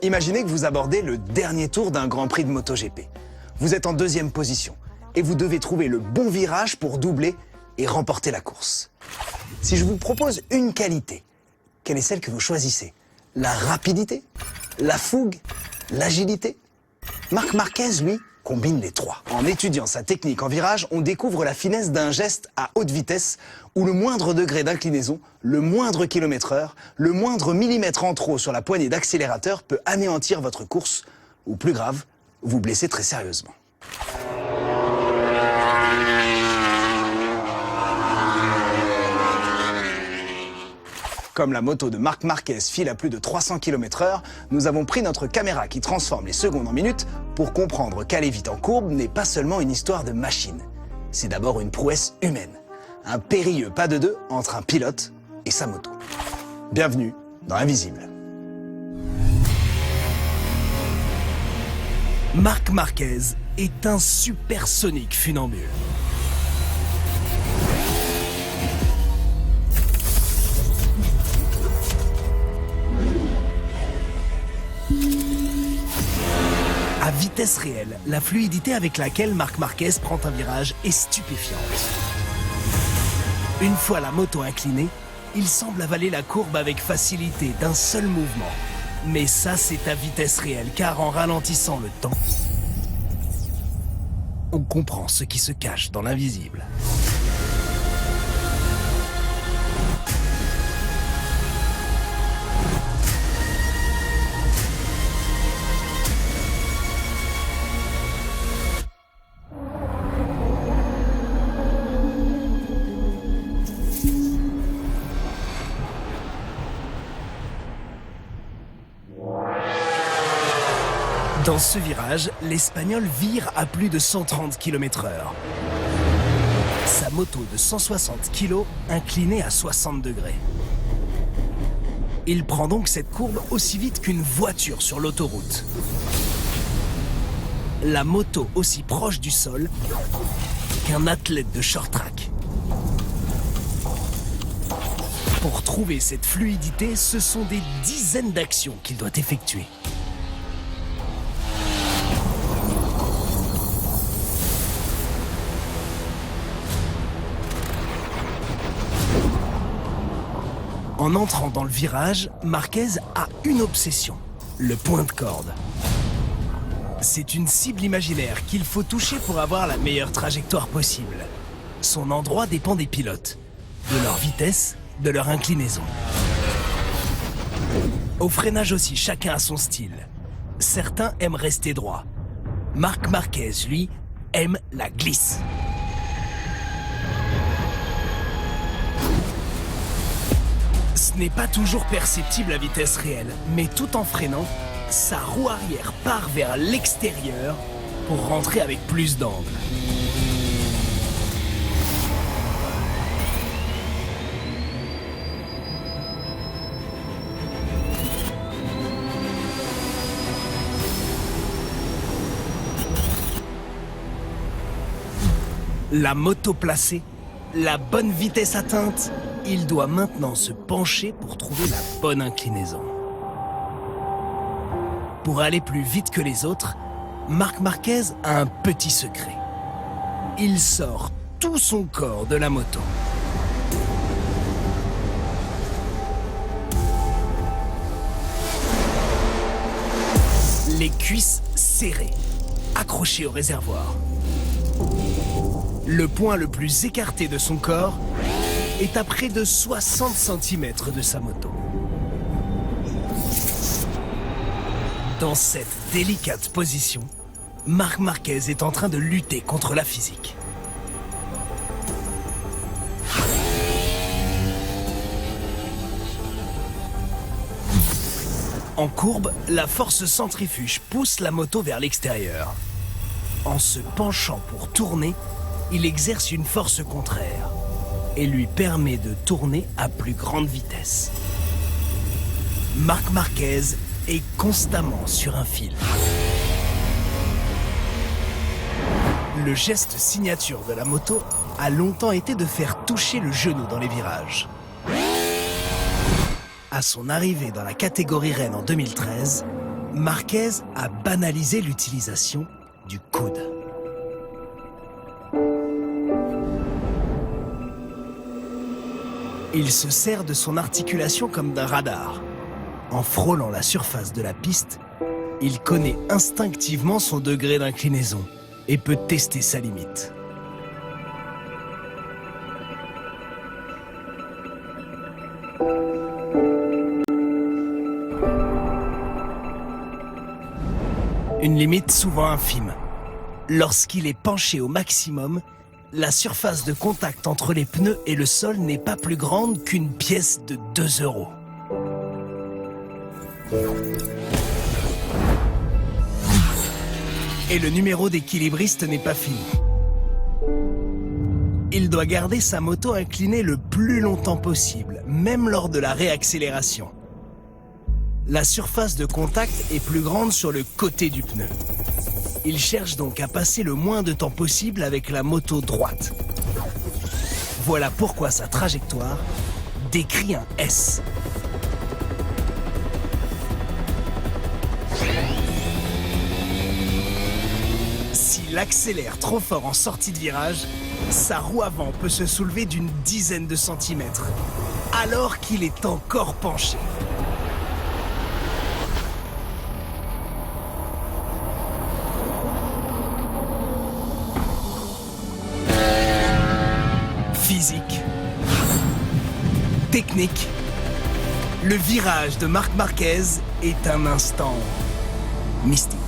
Imaginez que vous abordez le dernier tour d'un Grand Prix de MotoGP. Vous êtes en deuxième position et vous devez trouver le bon virage pour doubler et remporter la course. Si je vous propose une qualité, quelle est celle que vous choisissez? La rapidité? La fougue? L'agilité? Marc Marquez, lui, combine les trois. En étudiant sa technique en virage, on découvre la finesse d'un geste à haute vitesse où le moindre degré d'inclinaison, le moindre kilomètre-heure, le moindre millimètre en trop sur la poignée d'accélérateur peut anéantir votre course ou, plus grave, vous blesser très sérieusement. Comme la moto de Marc Marquez file à plus de 300 km/h, nous avons pris notre caméra qui transforme les secondes en minutes pour comprendre qu'aller vite en courbe n'est pas seulement une histoire de machine. C'est d'abord une prouesse humaine. Un périlleux pas de deux entre un pilote et sa moto. Bienvenue dans Invisible. Marc Marquez est un supersonique funambule. À vitesse réelle, la fluidité avec laquelle Marc Marquez prend un virage est stupéfiante. Une fois la moto inclinée, il semble avaler la courbe avec facilité d'un seul mouvement. Mais ça, c'est à vitesse réelle, car en ralentissant le temps, on comprend ce qui se cache dans l'invisible. Dans ce virage, l'Espagnol vire à plus de 130 km/h. Sa moto de 160 kg inclinée à 60 degrés. Il prend donc cette courbe aussi vite qu'une voiture sur l'autoroute. La moto aussi proche du sol qu'un athlète de short track. Pour trouver cette fluidité, ce sont des dizaines d'actions qu'il doit effectuer. En entrant dans le virage, Marquez a une obsession, le point de corde. C'est une cible imaginaire qu'il faut toucher pour avoir la meilleure trajectoire possible. Son endroit dépend des pilotes, de leur vitesse, de leur inclinaison. Au freinage aussi, chacun a son style. Certains aiment rester droit. Marc Marquez, lui, aime la glisse. Ce n'est pas toujours perceptible à vitesse réelle, mais tout en freinant, sa roue arrière part vers l'extérieur pour rentrer avec plus d'angle. La moto placée, la bonne vitesse atteinte, il doit maintenant se pencher pour trouver la bonne inclinaison. Pour aller plus vite que les autres, Marc Marquez a un petit secret. Il sort tout son corps de la moto. Les cuisses serrées, accrochées au réservoir. Le point le plus écarté de son corps est à près de 60 cm de sa moto. Dans cette délicate position, Marc Marquez est en train de lutter contre la physique. En courbe, la force centrifuge pousse la moto vers l'extérieur. En se penchant pour tourner, il exerce une force contraire et lui permet de tourner à plus grande vitesse. Marc Marquez est constamment sur un fil. Le geste signature de la moto a longtemps été de faire toucher le genou dans les virages. À son arrivée dans la catégorie reine en 2013, Marquez a banalisé l'utilisation du coude. Il se sert de son articulation comme d'un radar. En frôlant la surface de la piste, il connaît instinctivement son degré d'inclinaison et peut tester sa limite. Une limite souvent infime. Lorsqu'il est penché au maximum, la surface de contact entre les pneus et le sol n'est pas plus grande qu'une pièce de 2 €. Et le numéro d'équilibriste n'est pas fini. Il doit garder sa moto inclinée le plus longtemps possible, même lors de la réaccélération. La surface de contact est plus grande sur le côté du pneu. Il cherche donc à passer le moins de temps possible avec la moto droite. Voilà pourquoi sa trajectoire décrit un S. S'il accélère trop fort en sortie de virage, sa roue avant peut se soulever d'une dizaine de centimètres, alors qu'il est encore penché. Physique, technique, le virage de Marc Marquez est un instant mystique.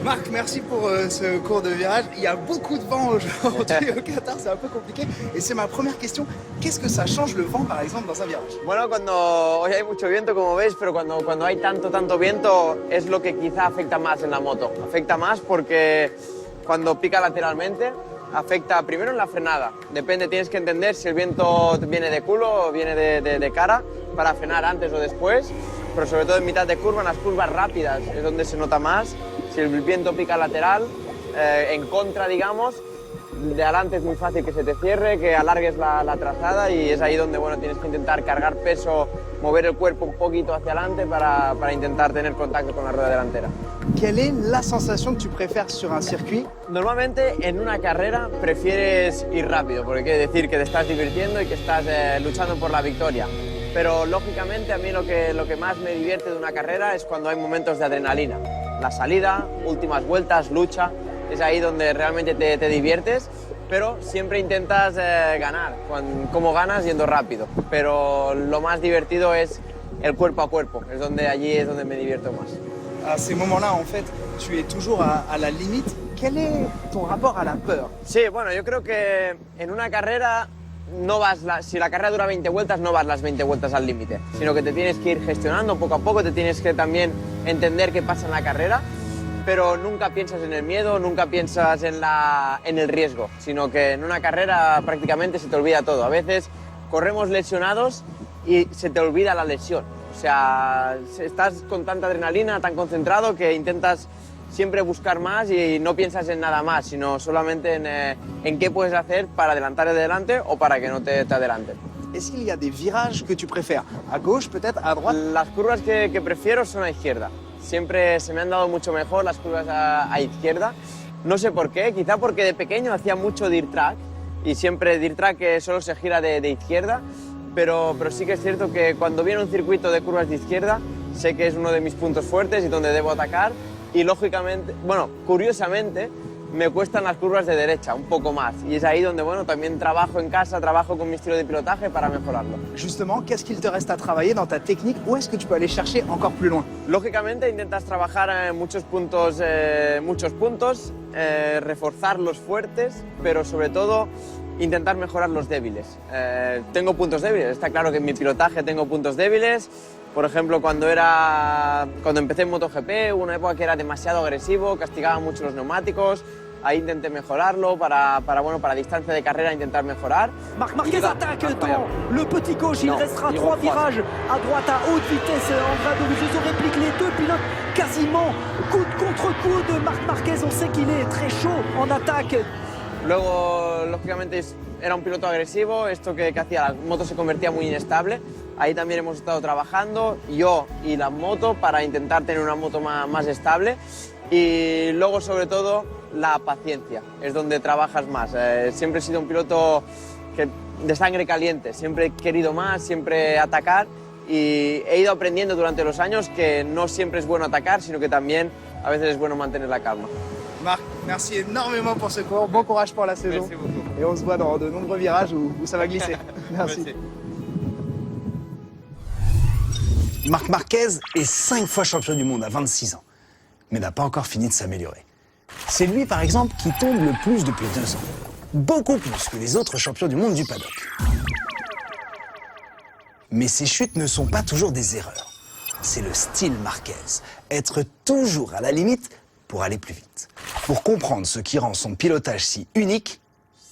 Marc, merci pour ce cours de virage. Il y a beaucoup de vent aujourd'hui au Qatar, c'est un peu compliqué. Et c'est ma première question. Qu'est-ce que ça change le vent, par exemple, dans un virage? Bueno, hoy hay mucho viento, como veis, pero cuando hay tanto viento es lo que quizá afecta más en la moto. Afecta más porque cuando pica lateralmente afecta primero en la frenada. Depende, tienes que entender si el viento viene de culo o viene de cara para frenar antes o después, pero sobre todo en mitad de curva, en las curvas rápidas es donde se nota más. Si el viento pica lateral, en contra, digamos, de adelante es muy fácil que se te cierre, que alargues la trazada y es ahí donde bueno, tienes que intentar cargar peso, mover el cuerpo un poquito hacia adelante para intentar tener contacto con la rueda delantera. Quelle est la sensation que tu préfères sur un circuit? Normalmente en una carrera prefieres ir rápido, porque quiere decir que te estás divirtiendo y que estás luchando por la victoria. Pero lógicamente a mí lo que más me divierte de una carrera es cuando hay momentos de adrenalina. La salida, últimas vueltas, lucha, es ahí donde realmente te diviertes, pero siempre intentas ganar. ¿Cómo ganas? Yendo rápido. Pero lo más divertido es el cuerpo a cuerpo, allí es donde me divierto más. À ces moments-là, en fait, tu es toujours à la limite. Quel est ton rapport à la peur? Sí, bueno, yo creo que en una carrera si la carrera dura 20 vueltas, no vas las 20 vueltas al límite, sino que te tienes que ir gestionando poco a poco, te tienes que también entender qué pasa en la carrera, pero nunca piensas en el miedo, nunca piensas en el riesgo, sino que en una carrera prácticamente se te olvida todo. A veces corremos lesionados y se te olvida la lesión. O sea, estás con tanta adrenalina, tan concentrado que intentas siempre buscar más y no piensas en nada más, sino solamente en qué puedes hacer para adelantar adelante o para que no te adelanten. Est-ce qu'il y a des virages que tu préfères? À gauche, peut-être, à droite? Las curvas que prefiero son a izquierda. Siempre se me han dado mucho mejor las curvas a izquierda. No sé por qué, quizá porque de pequeño hacía mucho dirt track y siempre dirt track solo se gira de izquierda, pero sí que es cierto que cuando viene un circuito de curvas de izquierda sé que es uno de mis puntos fuertes y donde debo atacar. Y lógicamente, bueno, curiosamente, me cuestan las curvas de derecha un poco más. Y es ahí donde, bueno, también trabajo en casa, trabajo con mi estilo de pilotaje para mejorarlo. Justement, qu'est-ce qu'il te reste à travailler dans ta technique? Où est-ce que tu peux aller chercher encore plus loin? Lógicamente intentas trabajar en muchos puntos, reforzar los fuertes, pero sobre todo intentar mejorar los débiles. Tengo puntos débiles, está claro que en mi pilotaje tengo puntos débiles. Por ejemplo, cuando empecé en MotoGP, hubo una época que era demasiado agresivo, castigaba mucho los neumáticos. Ahí intenté mejorarlo para distancia de carrera intentar mejorar. Marc Marquez attaque dans le petit gauche, il restera 3 virages à droite à haute vitesse. Andrea Dovizioso réplique les deux pilotes quasiment coude contre coude. Marc Marquez, on sait qu'il est très chaud en attaque. Luego, lógicamente, era un piloto agresivo, esto que hacía, la moto se convertía muy inestable. Ahí también hemos estado trabajando, yo y la moto, para intentar tener una moto más estable. Y luego, sobre todo, la paciencia, es donde trabajas más. Siempre he sido un piloto de sangre caliente, siempre he querido más, siempre atacar. Y he ido aprendiendo durante los años que no siempre es bueno atacar, sino que también a veces es bueno mantener la calma. Marc, merci énormément pour ce cours. Bon courage pour la saison. Merci beaucoup. Et on se voit dans de nombreux virages où ça va glisser. Merci. Marc Marquez est 5 fois champion du monde à 26 ans, mais n'a pas encore fini de s'améliorer. C'est lui, par exemple, qui tombe le plus depuis 2 ans. Beaucoup plus que les autres champions du monde du paddock. Mais ces chutes ne sont pas toujours des erreurs. C'est le style Marquez, être toujours à la limite pour aller plus vite. Pour comprendre ce qui rend son pilotage si unique,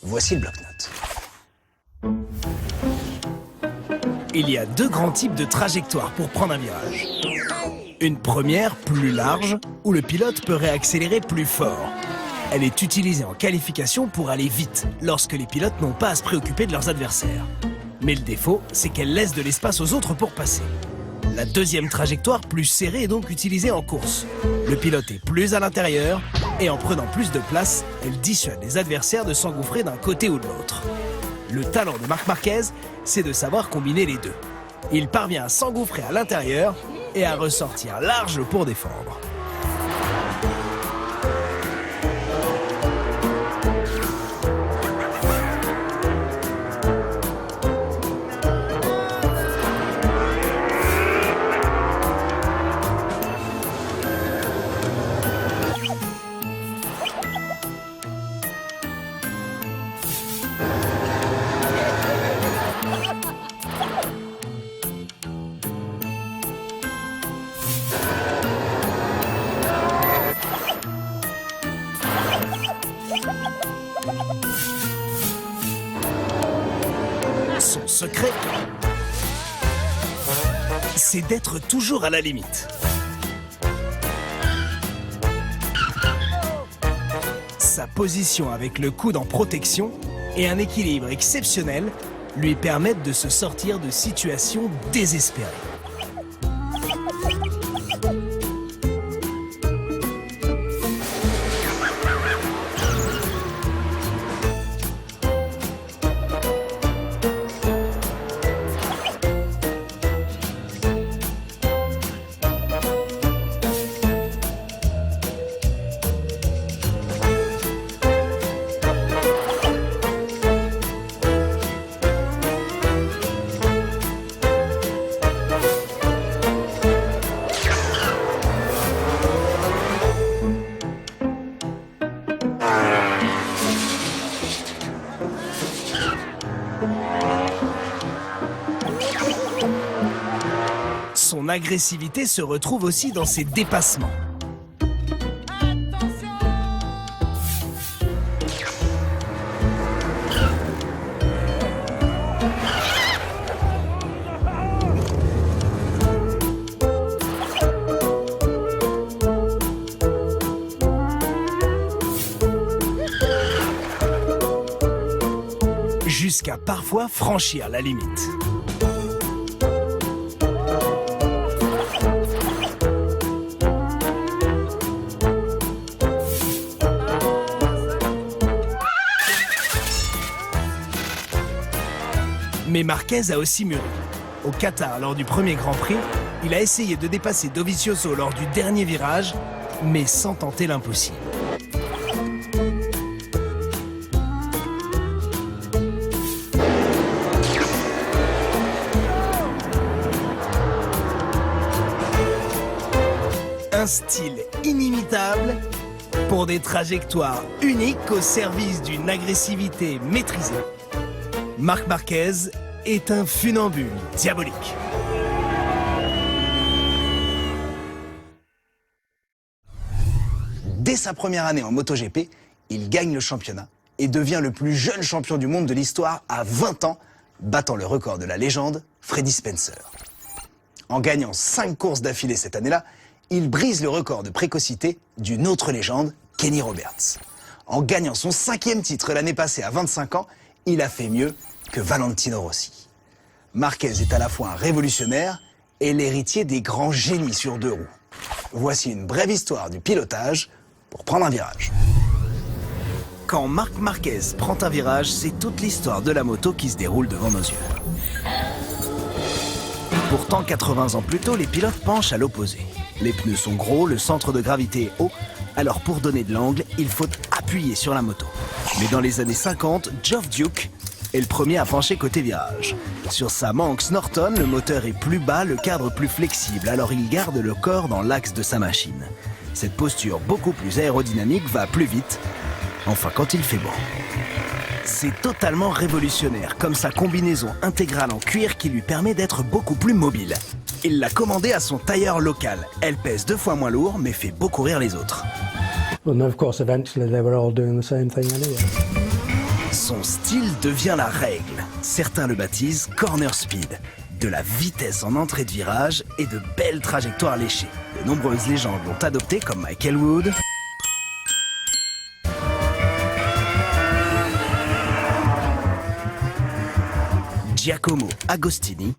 voici le bloc-notes. Il y a 2 grands types de trajectoires pour prendre un virage. Une première, plus large, où le pilote peut réaccélérer plus fort. Elle est utilisée en qualification pour aller vite, lorsque les pilotes n'ont pas à se préoccuper de leurs adversaires. Mais le défaut, c'est qu'elle laisse de l'espace aux autres pour passer. La deuxième trajectoire, plus serrée, est donc utilisée en course. Le pilote est plus à l'intérieur, et en prenant plus de place, elle dissuade les adversaires de s'engouffrer d'un côté ou de l'autre. Le talent de Marc Marquez, c'est de savoir combiner les deux. Il parvient à s'engouffrer à l'intérieur et à ressortir large pour défendre. Son secret, c'est d'être toujours à la limite. Sa position avec le coude en protection et un équilibre exceptionnel lui permettent de se sortir de situations désespérées. Son agressivité se retrouve aussi dans ses dépassements. Jusqu'à parfois franchir la limite. Mais Marquez a aussi mûri. Au Qatar, lors du premier Grand Prix, il a essayé de dépasser Dovizioso lors du dernier virage, mais sans tenter l'impossible. Un style inimitable pour des trajectoires uniques au service d'une agressivité maîtrisée. Marc Marquez est un funambule diabolique. Dès sa première année en MotoGP, il gagne le championnat et devient le plus jeune champion du monde de l'histoire à 20 ans, battant le record de la légende Freddie Spencer. En gagnant 5 courses d'affilée cette année-là, il brise le record de précocité d'une autre légende, Kenny Roberts. En gagnant son 5e titre l'année passée à 25 ans, il a fait mieux que Valentino Rossi. Marquez est à la fois un révolutionnaire et l'héritier des grands génies sur 2 roues. Voici une brève histoire du pilotage pour prendre un virage. Quand Marc Marquez prend un virage, c'est toute l'histoire de la moto qui se déroule devant nos yeux. Pourtant, 80 ans plus tôt, les pilotes penchent à l'opposé. Les pneus sont gros, le centre de gravité est haut, alors pour donner de l'angle, il faut appuyer sur la moto. Mais dans les années 50, Geoff Duke est le premier à pencher côté virage. Sur sa Manx Norton, le moteur est plus bas, le cadre plus flexible, alors il garde le corps dans l'axe de sa machine. Cette posture beaucoup plus aérodynamique va plus vite, enfin quand il fait beau. C'est totalement révolutionnaire, comme sa combinaison intégrale en cuir qui lui permet d'être beaucoup plus mobile. Il l'a commandée à son tailleur local. Elle pèse 2 fois moins lourd, mais fait beaucoup rire les autres. Well, of course, eventually they were all doing the same thing anyway. Son style devient la règle. Certains le baptisent corner speed. De la vitesse en entrée de virage et de belles trajectoires léchées. De nombreuses légendes l'ont adopté comme Michael Wood, Giacomo Agostini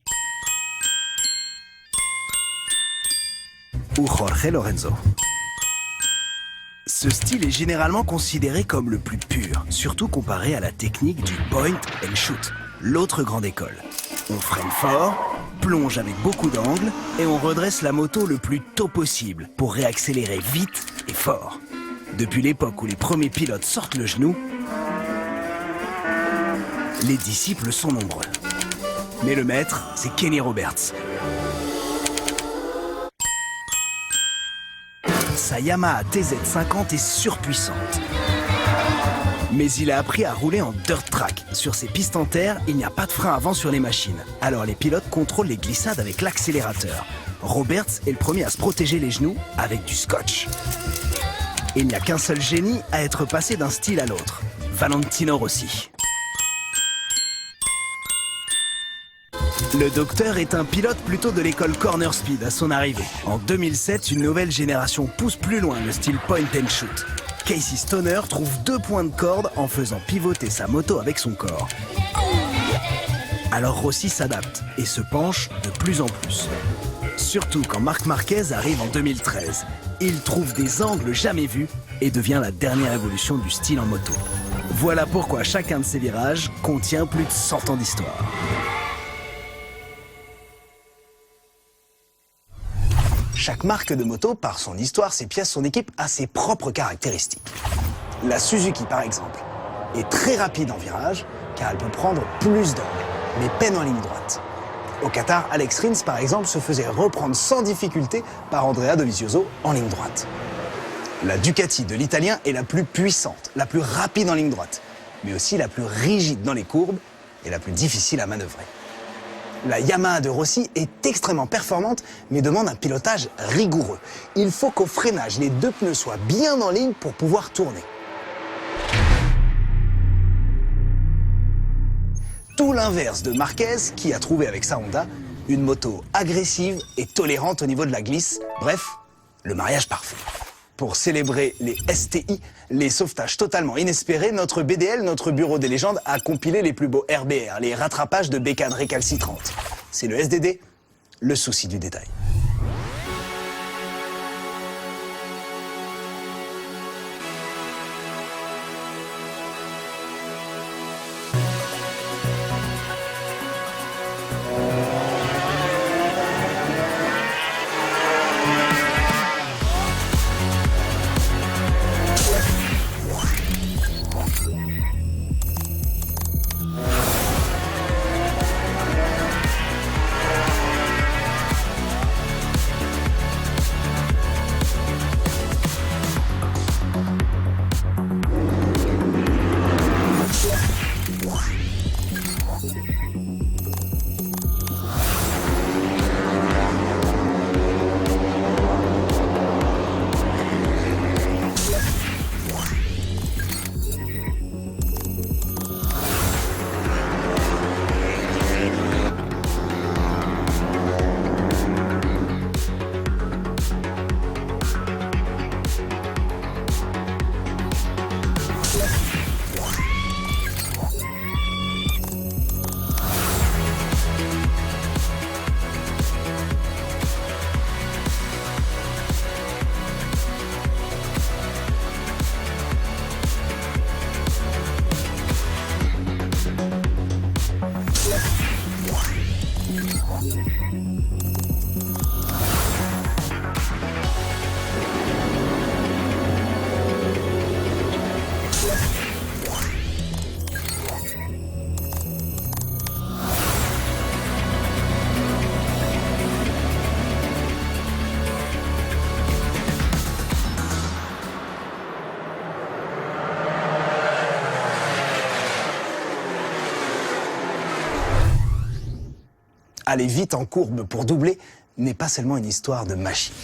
ou Jorge Lorenzo. Ce style est généralement considéré comme le plus pur, surtout comparé à la technique du point and shoot, l'autre grande école. On freine fort, plonge avec beaucoup d'angle et on redresse la moto le plus tôt possible pour réaccélérer vite et fort. Depuis l'époque où les premiers pilotes sortent le genou, les disciples sont nombreux. Mais le maître, c'est Kenny Roberts. Sa Yamaha TZ50 est surpuissante. Mais il a appris à rouler en dirt track. Sur ces pistes en terre, il n'y a pas de frein avant sur les machines. Alors les pilotes contrôlent les glissades avec l'accélérateur. Roberts est le premier à se protéger les genoux avec du scotch. Il n'y a qu'un seul génie à être passé d'un style à l'autre. Valentino Rossi. Le docteur est un pilote plutôt de l'école Corner Speed à son arrivée. En 2007, une nouvelle génération pousse plus loin le style point and shoot. Casey Stoner trouve 2 points de corde en faisant pivoter sa moto avec son corps. Alors Rossi s'adapte et se penche de plus en plus. Surtout quand Marc Marquez arrive en 2013. Il trouve des angles jamais vus et devient la dernière évolution du style en moto. Voilà pourquoi chacun de ces virages contient plus de 100 ans d'histoire. Chaque marque de moto, par son histoire, ses pièces, son équipe, a ses propres caractéristiques. La Suzuki, par exemple, est très rapide en virage, car elle peut prendre plus d'angles, mais peine en ligne droite. Au Qatar, Alex Rins, par exemple, se faisait reprendre sans difficulté par Andrea Dovizioso en ligne droite. La Ducati de l'Italien est la plus puissante, la plus rapide en ligne droite, mais aussi la plus rigide dans les courbes et la plus difficile à manœuvrer. La Yamaha de Rossi est extrêmement performante, mais demande un pilotage rigoureux. Il faut qu'au freinage, les 2 pneus soient bien en ligne pour pouvoir tourner. Tout l'inverse de Marquez, qui a trouvé avec sa Honda une moto agressive et tolérante au niveau de la glisse. Bref, le mariage parfait. Pour célébrer les STI, les sauvetages totalement inespérés, notre BDL, notre bureau des légendes, a compilé les plus beaux RBR, les rattrapages de bécanes récalcitrantes. C'est le SDD, le souci du détail. Aller vite en courbe pour doubler n'est pas seulement une histoire de machine.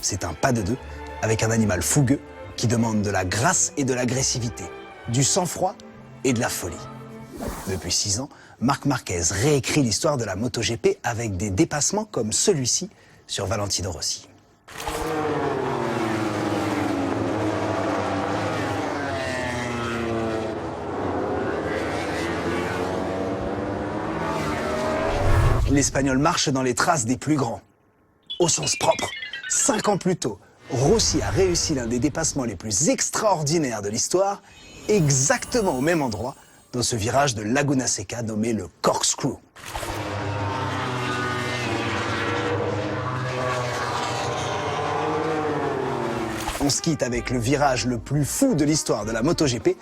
C'est un pas de deux avec un animal fougueux qui demande de la grâce et de l'agressivité, du sang-froid et de la folie. Depuis 6 ans, Marc Marquez réécrit l'histoire de la MotoGP avec des dépassements comme celui-ci sur Valentino Rossi. L'Espagnol marche dans les traces des plus grands. Au sens propre, 5 ans plus tôt, Rossi a réussi l'un des dépassements les plus extraordinaires de l'histoire, exactement au même endroit, dans ce virage de Laguna Seca nommé le Corkscrew. On se quitte avec le virage le plus fou de l'histoire de la MotoGP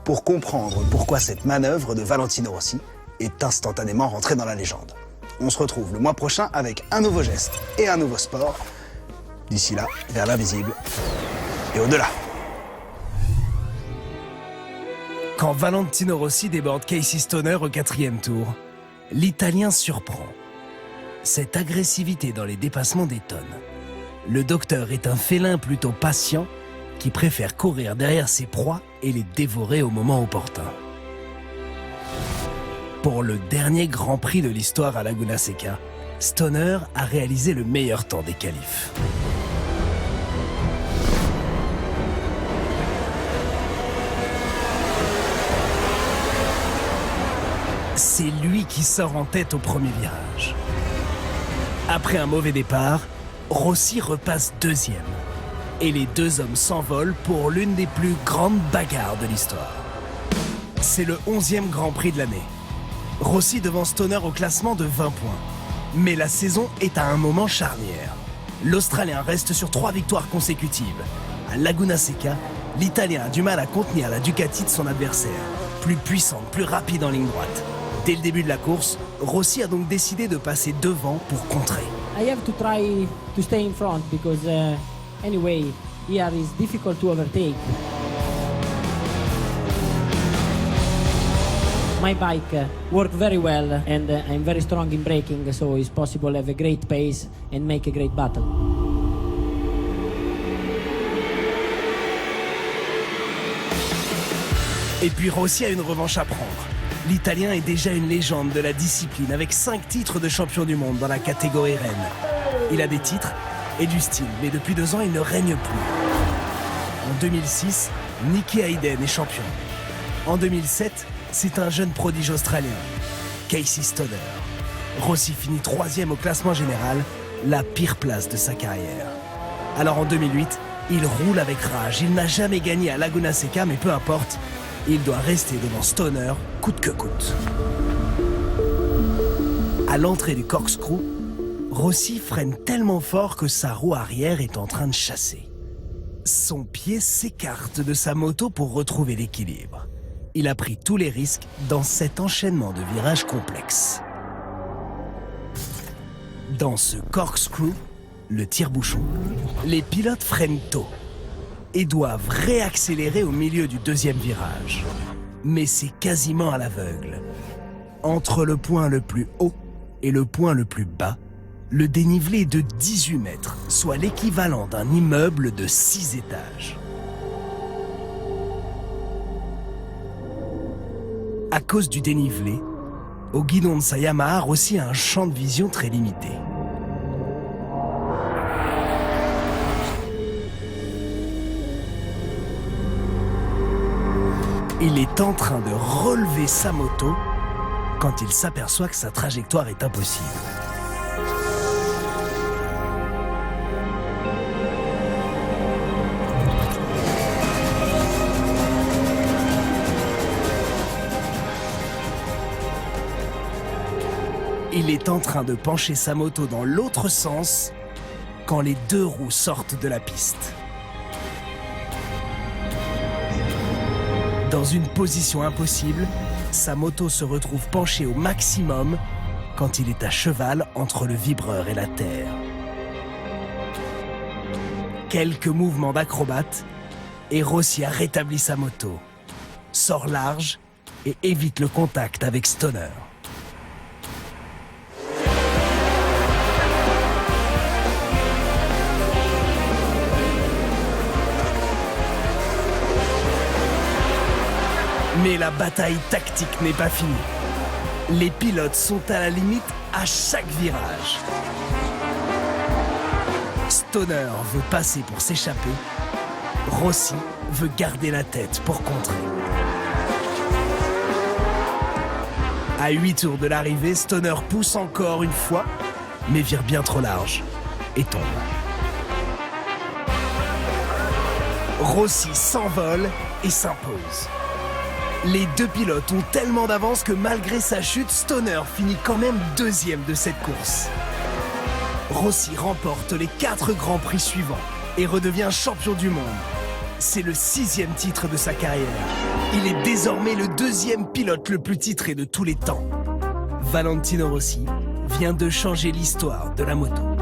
pour comprendre pourquoi cette manœuvre de Valentino Rossi est instantanément rentrée dans la légende. On se retrouve le mois prochain avec un nouveau geste et un nouveau sport. D'ici là, vers l'invisible et au-delà. Quand Valentino Rossi déborde Casey Stoner au 4e tour, l'Italien surprend. Cette agressivité dans les dépassements détonne. Le docteur est un félin plutôt patient qui préfère courir derrière ses proies et les dévorer au moment opportun. Pour le dernier Grand Prix de l'histoire à Laguna Seca, Stoner a réalisé le meilleur temps des qualifs. C'est lui qui sort en tête au premier virage. Après un mauvais départ, Rossi repasse 2e. Et les deux hommes s'envolent pour l'une des plus grandes bagarres de l'histoire. C'est le 11e Grand Prix de l'année. Rossi devance Stoner au classement de 20 points. Mais la saison est à un moment charnière. L'Australien reste sur 3 victoires consécutives. À Laguna Seca, l'Italien a du mal à contenir la Ducati de son adversaire. Plus puissante, plus rapide en ligne droite. Dès le début de la course, Rossi a donc décidé de passer devant pour contrer. I have to try to stay in front because anyway, here is difficult to overtake. My bike worked very well and I'm very strong in braking, so it's possible to have a great pace and make a great battle. Et puis Rossi a une revanche à prendre. L'Italien est déjà une légende de la discipline avec 5 titres de champion du monde dans la catégorie reine. Il a des titres et du style, mais depuis 2 ans, il ne règne plus. En 2006, Nicky Hayden est champion. En 2007, c'est un jeune prodige australien, Casey Stoner. Rossi finit 3e au classement général, la pire place de sa carrière. Alors en 2008, il roule avec rage. Il n'a jamais gagné à Laguna Seca, mais peu importe, il doit rester devant Stoner, coûte que coûte. À l'entrée du Corkscrew, Rossi freine tellement fort que sa roue arrière est en train de chasser. Son pied s'écarte de sa moto pour retrouver l'équilibre. Il a pris tous les risques dans cet enchaînement de virages complexes. Dans ce Corkscrew, le tire-bouchon, les pilotes freinent tôt et doivent réaccélérer au milieu du 2e virage. Mais c'est quasiment à l'aveugle. Entre le point le plus haut et le point le plus bas, le dénivelé est de 18 mètres, soit l'équivalent d'un immeuble de 6 étages. À cause du dénivelé, au guidon de sa Yamaha, Rossi a un champ de vision très limité. Il est en train de relever sa moto quand il s'aperçoit que sa trajectoire est impossible. Il est en train de pencher sa moto dans l'autre sens quand les 2 roues sortent de la piste. Dans une position impossible, sa moto se retrouve penchée au maximum quand il est à cheval entre le vibreur et la terre. Quelques mouvements d'acrobate et Rossi a rétabli sa moto, sort large et évite le contact avec Stoner. Mais la bataille tactique n'est pas finie. Les pilotes sont à la limite à chaque virage. Stoner veut passer pour s'échapper. Rossi veut garder la tête pour contrer. À 8 tours de l'arrivée, Stoner pousse encore une fois, mais vire bien trop large et tombe. Rossi s'envole et s'impose. Les deux pilotes ont tellement d'avance que malgré sa chute, Stoner finit quand même deuxième de cette course. Rossi remporte les 4 grands prix suivants et redevient champion du monde. C'est le 6e titre de sa carrière. Il est désormais le 2e pilote le plus titré de tous les temps. Valentino Rossi vient de changer l'histoire de la moto.